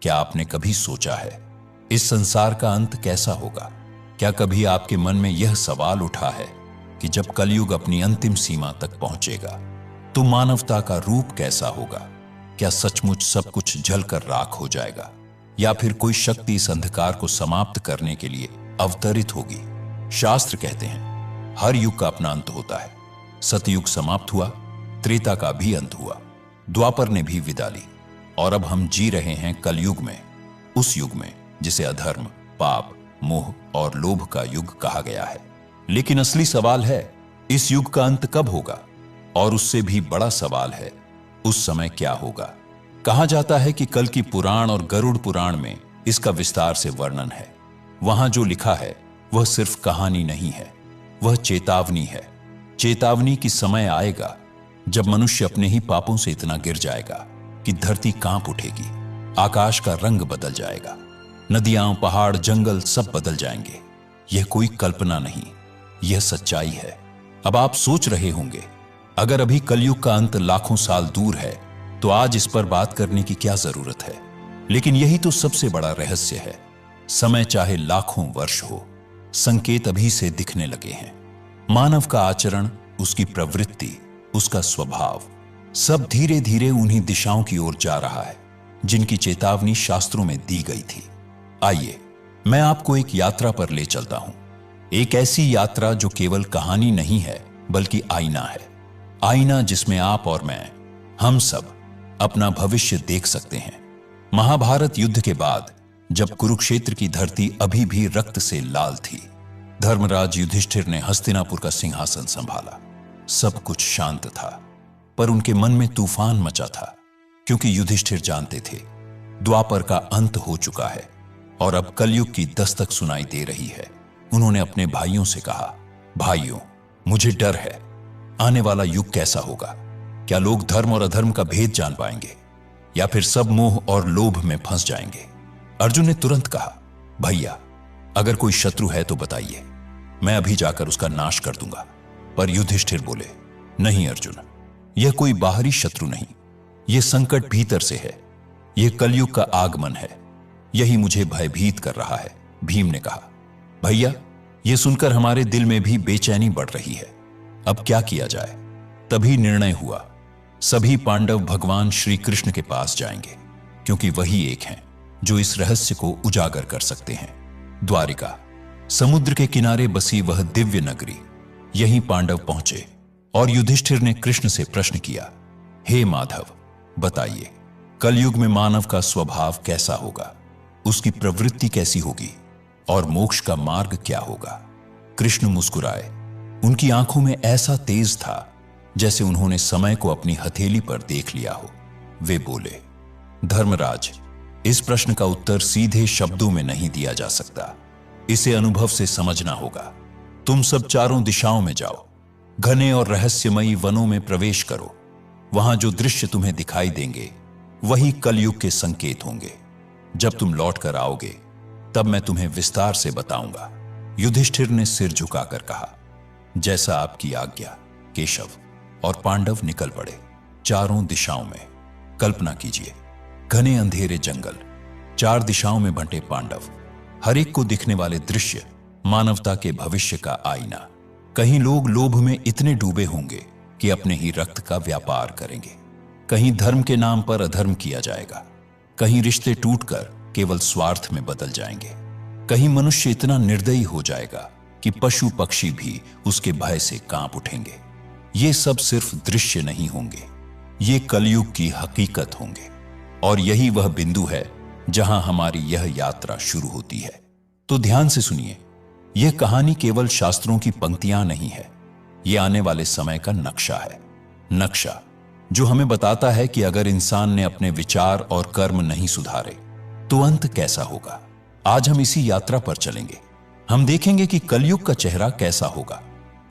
क्या आपने कभी सोचा है इस संसार का अंत कैसा होगा? क्या कभी आपके मन में यह सवाल उठा है कि जब कलयुग अपनी अंतिम सीमा तक पहुंचेगा तो मानवता का रूप कैसा होगा? क्या सचमुच सब कुछ जलकर राख हो जाएगा या फिर कोई शक्ति इस अंधकार को समाप्त करने के लिए अवतरित होगी? शास्त्र कहते हैं हर युग का अपना अंत होता है। सतयुग समाप्त हुआ, त्रेता का भी अंत हुआ, द्वापर ने भी विदा ली और अब हम जी रहे हैं कलयुग में, उस युग में जिसे अधर्म, पाप, मोह और लोभ का युग कहा गया है। लेकिन असली सवाल है इस युग का अंत कब होगा? और उससे भी बड़ा सवाल है उस समय क्या होगा? कहा जाता है कि कल की पुराण और गरुड़ पुराण में इसका विस्तार से वर्णन है। वहां जो लिखा है वह सिर्फ कहानी नहीं है, वह चेतावनी है। चेतावनी की समय आएगा जब मनुष्य अपने ही पापों से इतना गिर जाएगा कि धरती कांप उठेगी, आकाश का रंग बदल जाएगा, नदियां, पहाड़, जंगल सब बदल जाएंगे। यह कोई कल्पना नहीं, यह सच्चाई है। अब आप सोच रहे होंगे अगर अभी कलयुग का अंत लाखों साल दूर है तो आज इस पर बात करने की क्या जरूरत है? लेकिन यही तो सबसे बड़ा रहस्य है। समय चाहे लाखों वर्ष हो, संकेत अभी से दिखने लगे हैं। मानव का आचरण, उसकी प्रवृत्ति, उसका स्वभाव सब धीरे धीरे उन्हीं दिशाओं की ओर जा रहा है जिनकी चेतावनी शास्त्रों में दी गई थी। आइए मैं आपको एक यात्रा पर ले चलता हूं, एक ऐसी यात्रा जो केवल कहानी नहीं है बल्कि आईना है। आईना जिसमें आप और मैं, हम सब अपना भविष्य देख सकते हैं। महाभारत युद्ध के बाद जब कुरुक्षेत्र की धरती अभी भी रक्त से लाल थी, धर्मराज युधिष्ठिर ने हस्तिनापुर का सिंहासन संभाला। सब कुछ शांत था, पर उनके मन में तूफान मचा था, क्योंकि युधिष्ठिर जानते थे द्वापर का अंत हो चुका है और अब कलयुग की दस्तक सुनाई दे रही है। उन्होंने अपने भाइयों से कहा, भाइयों, मुझे डर है, आने वाला युग कैसा होगा? क्या लोग धर्म और अधर्म का भेद जान पाएंगे या फिर सब मोह और लोभ में फंस जाएंगे? अर्जुन ने तुरंत कहा, भैया, अगर कोई शत्रु है तो बताइए, मैं अभी जाकर उसका नाश कर दूंगा। पर युधिष्ठिर बोले, नहीं अर्जुन, यह कोई बाहरी शत्रु नहीं, यह संकट भीतर से है, यह कलयुग का आगमन है, यही मुझे भयभीत कर रहा है। भीम ने कहा, भैया, यह सुनकर हमारे दिल में भी बेचैनी बढ़ रही है, अब क्या किया जाए? तभी निर्णय हुआ, सभी पांडव भगवान श्री कृष्ण के पास जाएंगे, क्योंकि वही एक हैं जो इस रहस्य को उजागर कर सकते हैं। द्वारिका, समुद्र के किनारे बसी वह दिव्य नगरी, यहीं पांडव पहुंचे और युधिष्ठिर ने कृष्ण से प्रश्न किया, हे माधव, बताइए कलयुग में मानव का स्वभाव कैसा होगा, उसकी प्रवृत्ति कैसी होगी और मोक्ष का मार्ग क्या होगा? कृष्ण मुस्कुराए, उनकी आंखों में ऐसा तेज था जैसे उन्होंने समय को अपनी हथेली पर देख लिया हो। वे बोले, धर्मराज, इस प्रश्न का उत्तर सीधे शब्दों में नहीं दिया जा सकता, इसे अनुभव से समझना होगा। तुम सब चारों दिशाओं में जाओ, घने और रहस्यमयी वनों में प्रवेश करो, वहां जो दृश्य तुम्हें दिखाई देंगे वही कलयुग के संकेत होंगे। जब तुम लौट कर आओगे तब मैं तुम्हें विस्तार से बताऊंगा। युधिष्ठिर ने सिर झुकाकर कहा, जैसा आपकी आज्ञा केशव। और पांडव निकल पड़े चारों दिशाओं में। कल्पना कीजिए, घने अंधेरे जंगल, चार दिशाओं में बंटे पांडव, हर एक को दिखने वाले दृश्य मानवता के भविष्य का आईना। कहीं लोग लोभ में इतने डूबे होंगे कि अपने ही रक्त का व्यापार करेंगे, कहीं धर्म के नाम पर अधर्म किया जाएगा, कहीं रिश्ते टूटकर केवल स्वार्थ में बदल जाएंगे, कहीं मनुष्य इतना निर्दयी हो जाएगा कि पशु पक्षी भी उसके भय से कांप उठेंगे। ये सब सिर्फ दृश्य नहीं होंगे, ये कलयुग की हकीकत होंगे। और यही वह बिंदु है जहां हमारी यह यात्रा शुरू होती है। तो ध्यान से सुनिए, यह कहानी केवल शास्त्रों की पंक्तियां नहीं है, यह आने वाले समय का नक्शा है। नक्शा जो हमें बताता है कि अगर इंसान ने अपने विचार और कर्म नहीं सुधारे तो अंत कैसा होगा। आज हम इसी यात्रा पर चलेंगे। हम देखेंगे कि कलयुग का चेहरा कैसा होगा,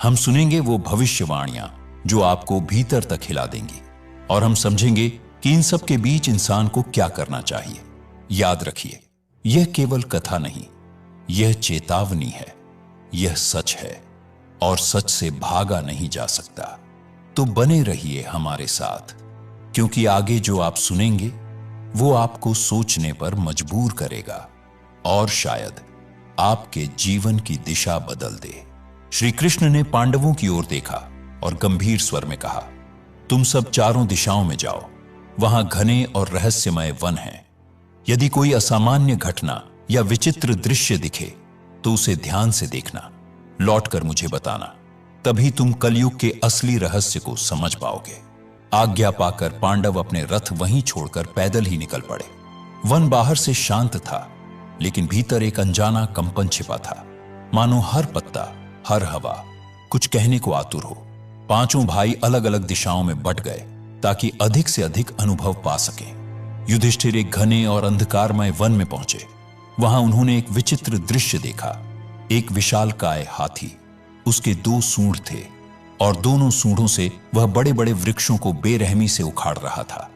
हम सुनेंगे वो भविष्यवाणियां जो आपको भीतर तक हिला देंगी, और हम समझेंगे कि इन सब के बीच इंसान को क्या करना चाहिए। याद रखिए, यह केवल कथा नहीं, यह चेतावनी है, यह सच है और सच से भागा नहीं जा सकता। तो बने रहिए हमारे साथ, क्योंकि आगे जो आप सुनेंगे वो आपको सोचने पर मजबूर करेगा और शायद आपके जीवन की दिशा बदल दे। श्री कृष्ण ने पांडवों की ओर देखा और गंभीर स्वर में कहा, तुम सब चारों दिशाओं में जाओ, वहां घने और रहस्यमय वन हैं। यदि कोई असामान्य घटना या विचित्र दृश्य दिखे तो उसे ध्यान से देखना, लौटकर मुझे बताना, तभी तुम कलयुग के असली रहस्य को समझ पाओगे। आज्ञा पाकर पांडव अपने रथ वहीं छोड़कर पैदल ही निकल पड़े। वन बाहर से शांत था, लेकिन भीतर एक अनजाना कंपन छिपा था, मानो हर पत्ता, हर हवा कुछ कहने को आतुर हो। पांचों भाई अलग अलग दिशाओं में बट गए ताकि अधिक से अधिक अनुभव पा सकें। युधिष्ठिर एक घने और अंधकारमय वन में पहुंचे। वहां उन्होंने एक विचित्र दृश्य देखा। एक विशालकाय हाथी, उसके 2 सूंड थे और दोनों सूंडों से वह बड़े बड़े वृक्षों को बेरहमी से उखाड़ रहा था।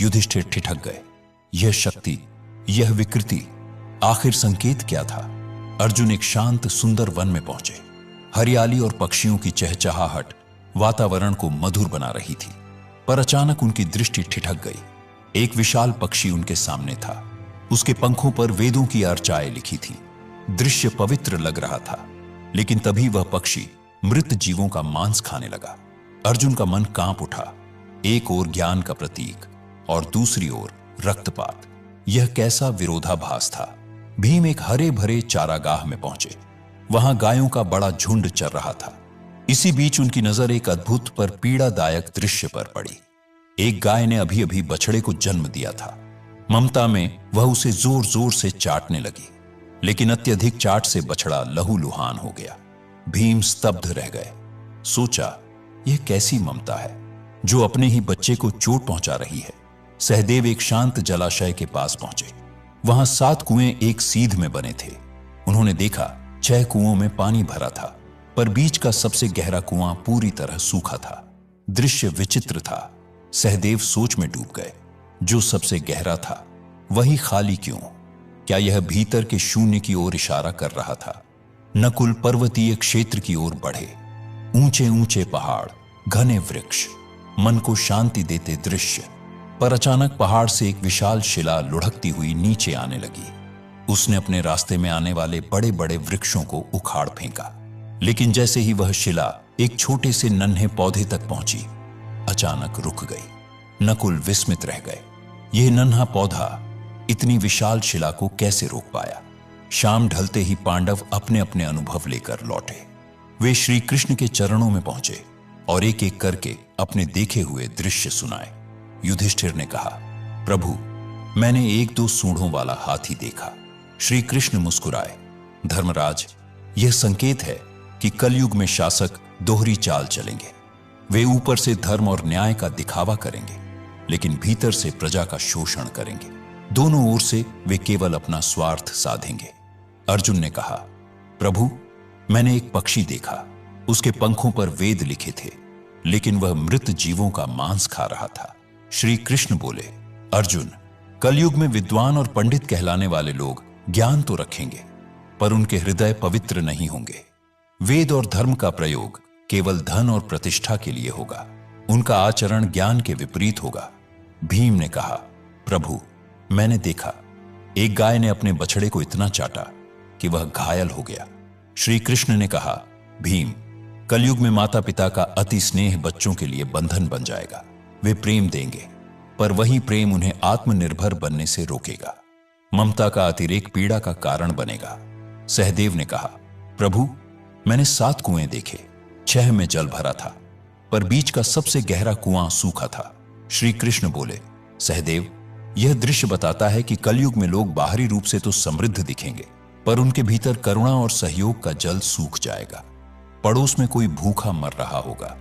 युधिष्ठिर ठिठक गए। यह शक्ति, यह विकृति, आखिर संकेत क्या था? अर्जुन एक शांत सुंदर वन में पहुंचे। हरियाली और पक्षियों की चहचहाहट वातावरण को मधुर बना रही थी, पर अचानक उनकी दृष्टि ठिठक गई। एक विशाल पक्षी उनके सामने था। उसके पंखों पर वेदों की अर्चाएं लिखी थी। दृश्य पवित्र लग रहा था, लेकिन तभी वह पक्षी मृत जीवों का मांस खाने लगा। अर्जुन का मन कांप उठा। एक ओर ज्ञान का प्रतीक और दूसरी ओर रक्तपात। यह कैसा विरोधाभास था? भीम एक हरे भरे चारागाह में पहुंचे। वहां गायों का बड़ा झुंड चर रहा था। इसी बीच उनकी नजर एक अद्भुत पर पीड़ादायक दृश्य पर पड़ी। एक गाय ने अभी अभी बछड़े को जन्म दिया था। ममता में वह उसे जोर जोर से चाटने लगी, लेकिन अत्यधिक चाट से बछड़ा लहूलुहान हो गया। भीम स्तब्ध रह गए। सोचा, यह कैसी ममता है जो अपने ही बच्चे को चोट पहुंचा रही है। सहदेव एक शांत जलाशय के पास पहुंचे। वहां 7 कुएं एक सीध में बने थे। उन्होंने देखा 6 कुओं में पानी भरा था, पर बीच का सबसे गहरा कुआं पूरी तरह सूखा था। दृश्य विचित्र था। सहदेव सोच में डूब गए। जो सबसे गहरा था वही खाली क्यों? क्या यह भीतर के शून्य की ओर इशारा कर रहा था? नकुल पर्वतीय क्षेत्र की ओर बढ़े। ऊंचे ऊंचे पहाड़, घने वृक्ष, मन को शांति देते दृश्य। पर अचानक पहाड़ से एक विशाल शिला लुढ़कती हुई नीचे आने लगी। उसने अपने रास्ते में आने वाले बड़े बड़े वृक्षों को उखाड़ फेंका, लेकिन जैसे ही वह शिला एक छोटे से नन्हे पौधे तक पहुंची, अचानक रुक गई। नकुल विस्मित रह गए। यह नन्हा पौधा इतनी विशाल शिला को कैसे रोक पाया? शाम ढलते ही पांडव अपने अपने अनुभव लेकर लौटे। वे श्री कृष्ण के चरणों में पहुंचे और एक एक करके अपने देखे हुए दृश्य सुनाए। युधिष्ठिर ने कहा, प्रभु, मैंने 1-2 सूंडों वाला हाथी देखा। श्री कृष्ण मुस्कुराए। धर्मराज, यह संकेत है कि कलयुग में शासक दोहरी चाल चलेंगे। वे ऊपर से धर्म और न्याय का दिखावा करेंगे, लेकिन भीतर से प्रजा का शोषण करेंगे। दोनों ओर से वे केवल अपना स्वार्थ साधेंगे। अर्जुन ने कहा, प्रभु, मैंने एक पक्षी देखा। उसके पंखों पर वेद लिखे थे, लेकिन वह मृत जीवों का मांस खा रहा था। श्री कृष्ण बोले, अर्जुन, कलयुग में विद्वान और पंडित कहलाने वाले लोग ज्ञान तो रखेंगे, पर उनके हृदय पवित्र नहीं होंगे। वेद और धर्म का प्रयोग केवल धन और प्रतिष्ठा के लिए होगा। उनका आचरण ज्ञान के विपरीत होगा। भीम ने कहा, प्रभु, मैंने देखा एक गाय ने अपने बछड़े को इतना चाटा कि वह घायल हो गया। श्री कृष्ण ने कहा, भीम, कलयुग में माता पिता का अति स्नेह बच्चों के लिए बंधन बन जाएगा। वे प्रेम देंगे, पर वही प्रेम उन्हें आत्मनिर्भर बनने से रोकेगा। ममता का अतिरेक पीड़ा का कारण बनेगा। सहदेव ने कहा, प्रभु, मैंने 7 कुएं देखे। 6 में जल भरा था, पर बीच का सबसे गहरा कुआं सूखा था। श्री कृष्ण बोले, सहदेव, यह दृश्य बताता है कि कलयुग में लोग बाहरी रूप से तो समृद्ध दिखेंगे, पर उनके भीतर करुणा और सहयोग का जल सूख जाएगा। पड़ोस में कोई भूखा मर रहा होगा,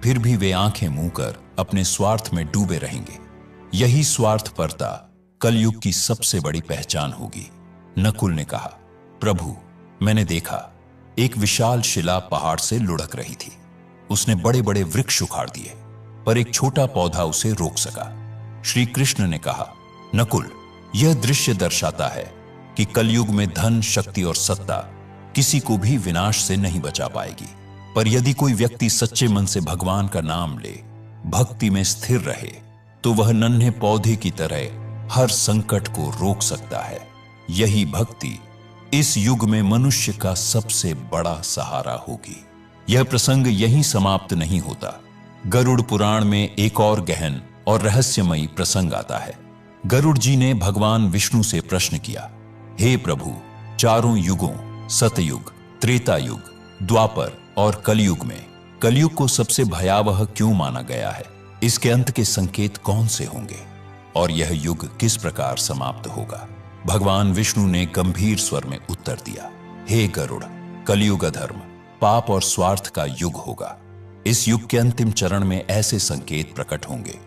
फिर भी वे आंखें मूंद कर अपने स्वार्थ में डूबे रहेंगे। यही स्वार्थपरता कलयुग की सबसे बड़ी पहचान होगी। नकुल ने कहा, प्रभु, मैंने देखा एक विशाल शिला पहाड़ से लुढ़क रही थी। उसने बड़े बड़े वृक्ष उखाड़ दिए, पर एक छोटा पौधा उसे रोक सका। श्री कृष्ण ने कहा, नकुल, यह दृश्य दर्शाता है कि कलयुग में धन, शक्ति और सत्ता किसी को भी विनाश से नहीं बचा पाएगी, पर यदि कोई व्यक्ति सच्चे मन से भगवान का नाम ले, भक्ति में स्थिर रहे, तो वह नन्हे पौधे की तरह हर संकट को रोक सकता है। यही भक्ति इस युग में मनुष्य का सबसे बड़ा सहारा होगी। यह प्रसंग यहीं समाप्त नहीं होता। गरुड़ पुराण में एक और गहन और रहस्यमयी प्रसंग आता है। गरुड़ जी ने भगवान विष्णु से प्रश्न किया, हे प्रभु, चारों युगों सतयुग, त्रेता युग, द्वापर और कलयुग में कलयुग को सबसे भयावह क्यों माना गया है? इसके अंत के संकेत कौन से होंगे और यह युग किस प्रकार समाप्त होगा? भगवान विष्णु ने गंभीर स्वर में उत्तर दिया, हे गरुड़, कलयुग अधर्म, पाप और स्वार्थ का युग होगा। इस युग के अंतिम चरण में ऐसे संकेत प्रकट होंगे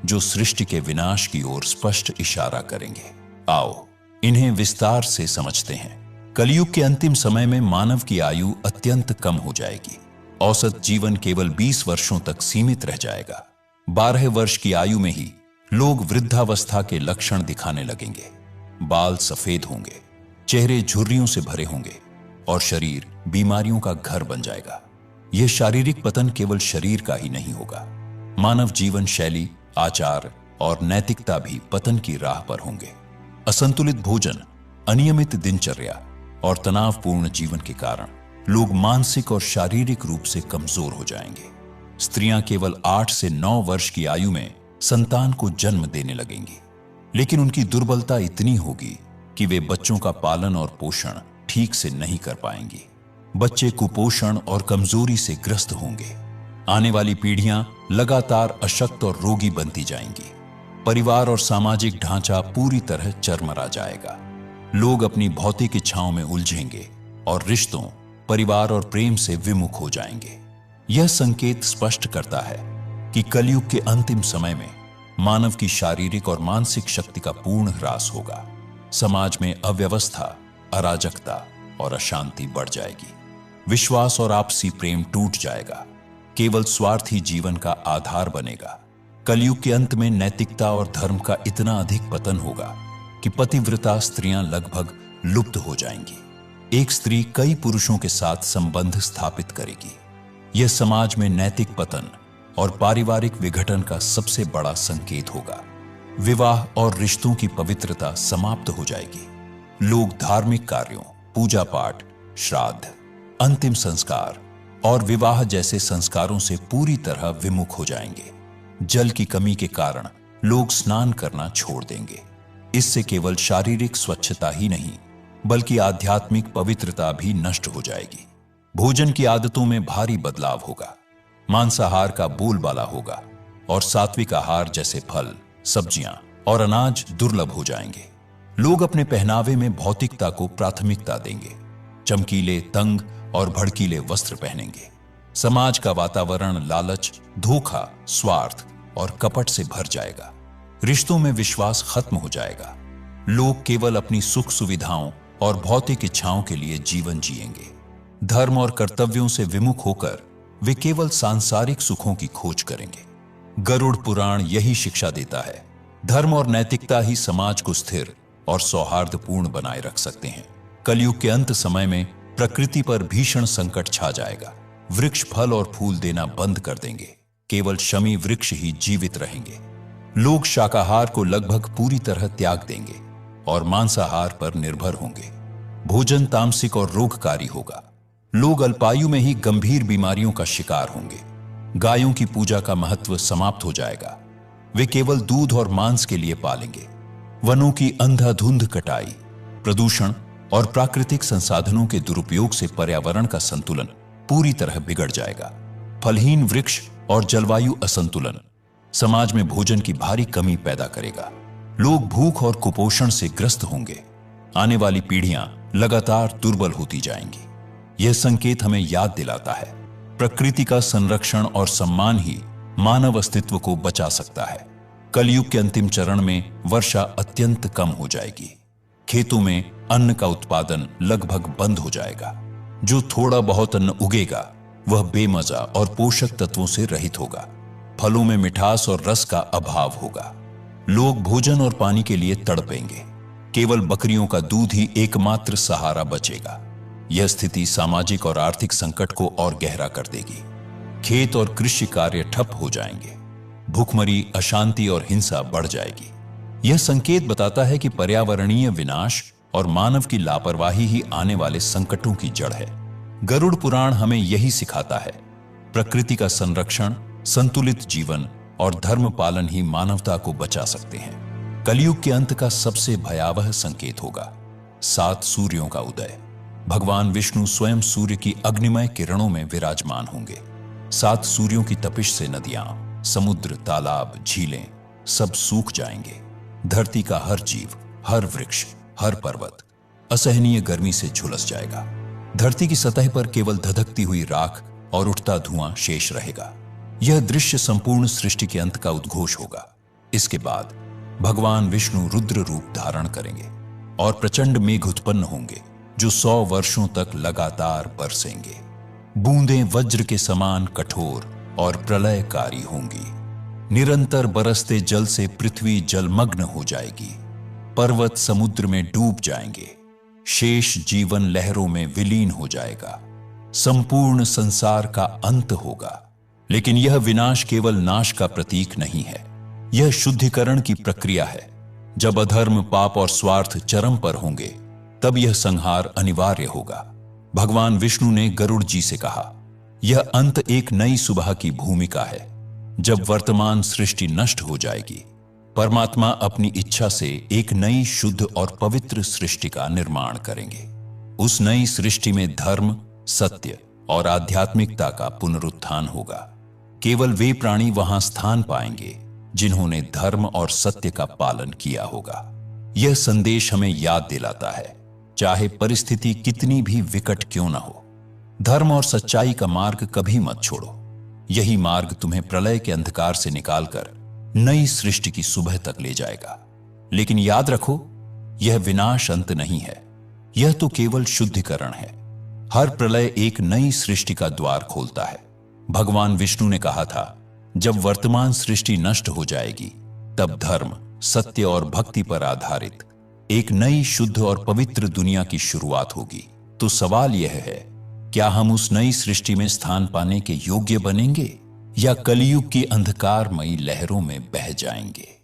जो सृष्टि के विनाश की ओर स्पष्ट इशारा करेंगे। आओ इन्हें विस्तार से समझते हैं। कलयुग के अंतिम समय में मानव की आयु अत्यंत कम हो जाएगी। औसत जीवन केवल 20 वर्षों तक सीमित रह जाएगा। 12 वर्ष की आयु में ही लोग वृद्धावस्था के लक्षण दिखाने लगेंगे। बाल सफेद होंगे, चेहरे झुर्रियों से भरे होंगे और शरीर बीमारियों का घर बन जाएगा। यह शारीरिक पतन केवल शरीर का ही नहीं होगा, मानव जीवन शैली, आचार और नैतिकता भी पतन की राह पर होंगे। असंतुलित भोजन, अनियमित दिनचर्या और तनावपूर्ण जीवन के कारण लोग मानसिक और शारीरिक रूप से कमजोर हो जाएंगे। स्त्रियां केवल 8 से 9 वर्ष की आयु में संतान को जन्म देने लगेंगी, लेकिन उनकी दुर्बलता इतनी होगी कि वे बच्चों का पालन और पोषण ठीक से नहीं कर पाएंगी। बच्चे कुपोषण और कमजोरी से ग्रस्त होंगे। आने वाली पीढ़ियां लगातार अशक्त और रोगी बनती जाएंगी। परिवार और सामाजिक ढांचा पूरी तरह चरमरा जाएगा। लोग अपनी भौतिक इच्छाओं में उलझेंगे और रिश्तों, परिवार और प्रेम से विमुख हो जाएंगे। यह संकेत स्पष्ट करता है कि कलयुग के अंतिम समय में मानव की शारीरिक और मानसिक शक्ति का पूर्ण ह्रास होगा। समाज में अव्यवस्था, अराजकता और अशांति बढ़ जाएगी। विश्वास और आपसी प्रेम टूट जाएगा। केवल स्वार्थ ही जीवन का आधार बनेगा। कलयुग के अंत में नैतिकता और धर्म का इतना अधिक पतन होगा कि पतिव्रता स्त्रियां लगभग लुप्त हो जाएंगी। एक स्त्री कई पुरुषों के साथ संबंध स्थापित करेगी। यह समाज में नैतिक पतन और पारिवारिक विघटन का सबसे बड़ा संकेत होगा। विवाह और रिश्तों की पवित्रता समाप्त हो जाएगी। लोग धार्मिक कार्यों, पूजा पाठ, श्राद्ध, अंतिम संस्कार और विवाह जैसे संस्कारों से पूरी तरह विमुख हो जाएंगे। जल की कमी के कारण लोग स्नान करना छोड़ देंगे। इससे केवल शारीरिक स्वच्छता ही नहीं, बल्कि आध्यात्मिक पवित्रता भी नष्ट हो जाएगी। भोजन की आदतों में भारी बदलाव होगा। मांसाहार का बोलबाला होगा और सात्विक आहार जैसे फल, सब्जियां और अनाज दुर्लभ हो जाएंगे। लोग अपने पहनावे में भौतिकता को प्राथमिकता देंगे। चमकीले, तंग और भड़कीले वस्त्र पहनेंगे। समाज का वातावरण लालच, धोखा, स्वार्थ और कपट से भर जाएगा। रिश्तों में विश्वास खत्म हो जाएगा। लोग केवल अपनी सुख सुविधाओं और भौतिक इच्छाओं के लिए जीवन जिएंगे। धर्म और कर्तव्यों से विमुख होकर वे केवल सांसारिक सुखों की खोज करेंगे। गरुड़ पुराण यही शिक्षा देता है। धर्म और नैतिकता ही समाज को स्थिर और सौहार्दपूर्ण बनाए रख सकते हैं। कलयुग के अंत समय में प्रकृति पर भीषण संकट छा जाएगा। वृक्ष फल और फूल देना बंद कर देंगे। केवल शमी वृक्ष ही जीवित रहेंगे। लोग शाकाहार को लगभग पूरी तरह त्याग देंगे और मांसाहार पर निर्भर होंगे। भोजन तामसिक और रोगकारी होगा। लोग अल्पायु में ही गंभीर बीमारियों का शिकार होंगे। गायों की पूजा का महत्व समाप्त हो जाएगा। वे केवल दूध और मांस के लिए पालेंगे। वनों की अंधाधुंध कटाई, प्रदूषण और प्राकृतिक संसाधनों के दुरुपयोग से पर्यावरण का संतुलन पूरी तरह बिगड़ जाएगा। फलहीन वृक्ष और जलवायु असंतुलन समाज में भोजन की भारी कमी पैदा करेगा। लोग भूख और कुपोषण से ग्रस्त होंगे। आने वाली पीढ़ियां लगातार दुर्बल होती जाएंगी। यह संकेत हमें याद दिलाता है, प्रकृति का संरक्षण और सम्मान ही मानव अस्तित्व को बचा सकता है। कलयुग के अंतिम चरण में वर्षा अत्यंत कम हो जाएगी। खेतों में अन्न का उत्पादन लगभग बंद हो जाएगा। जो थोड़ा बहुत अन्न उगेगा वह बेमजा और पोषक तत्वों से रहित होगा। फलों में मिठास और रस का अभाव होगा। लोग भोजन और पानी के लिए तड़पेंगे। केवल बकरियों का दूध ही एकमात्र सहारा बचेगा। यह स्थिति सामाजिक और आर्थिक संकट को और गहरा कर देगी। खेत और कृषि कार्य ठप हो जाएंगे। भूखमरी, अशांति और हिंसा बढ़ जाएगी। यह संकेत बताता है कि पर्यावरणीय विनाश और मानव की लापरवाही ही आने वाले संकटों की जड़ है। गरुड़ पुराण हमें यही सिखाता है। प्रकृति का संरक्षण, संतुलित जीवन और धर्म पालन ही मानवता को बचा सकते हैं। कलयुग के अंत का सबसे भयावह संकेत होगा 7 सूर्यों का उदय। भगवान विष्णु स्वयं सूर्य की अग्निमय किरणों में विराजमान होंगे। 7 सूर्यों की तपिश से नदियां, समुद्र, तालाब, झीलें सब सूख जाएंगे। धरती का हर जीव, हर वृक्ष, हर पर्वत असहनीय गर्मी से झुलस जाएगा। धरती की सतह पर केवल धधकती हुई राख और उठता धुआं शेष रहेगा। यह दृश्य संपूर्ण सृष्टि के अंत का उद्घोष होगा। इसके बाद भगवान विष्णु रुद्र रूप धारण करेंगे और प्रचंड मेघ उत्पन्न होंगे जो 100 वर्षों तक लगातार बरसेंगे। बूंदें वज्र के समान कठोर और प्रलयकारी होंगी। निरंतर बरसते जल से पृथ्वी जलमग्न हो जाएगी। पर्वत समुद्र में डूब जाएंगे। शेष जीवन लहरों में विलीन हो जाएगा। संपूर्ण संसार का अंत होगा। लेकिन यह विनाश केवल नाश का प्रतीक नहीं है, यह शुद्धिकरण की प्रक्रिया है। जब अधर्म, पाप और स्वार्थ चरम पर होंगे, तब यह संहार अनिवार्य होगा। भगवान विष्णु ने गरुड़ जी से कहा, यह अंत एक नई सुबह की भूमिका है। जब वर्तमान सृष्टि नष्ट हो जाएगी, परमात्मा अपनी इच्छा से एक नई शुद्ध और पवित्र सृष्टि का निर्माण करेंगे। उस नई सृष्टि में धर्म, सत्य और आध्यात्मिकता का पुनरुत्थान होगा। केवल वे प्राणी वहां स्थान पाएंगे जिन्होंने धर्म और सत्य का पालन किया होगा। यह संदेश हमें याद दिलाता है, चाहे परिस्थिति कितनी भी विकट क्यों न हो, धर्म और सच्चाई का मार्ग कभी मत छोड़ो। यही मार्ग तुम्हें प्रलय के अंधकार से निकालकर नई सृष्टि की सुबह तक ले जाएगा। लेकिन याद रखो, यह विनाश अंत नहीं है, यह तो केवल शुद्धिकरण है। हर प्रलय एक नई सृष्टि का द्वार खोलता है। भगवान विष्णु ने कहा था, जब वर्तमान सृष्टि नष्ट हो जाएगी, तब धर्म, सत्य और भक्ति पर आधारित एक नई शुद्ध और पवित्र दुनिया की शुरुआत होगी। तो सवाल यह है, क्या हम उस नई सृष्टि में स्थान पाने के योग्य बनेंगे या कलयुग की अंधकारमयी लहरों में बह जाएंगे?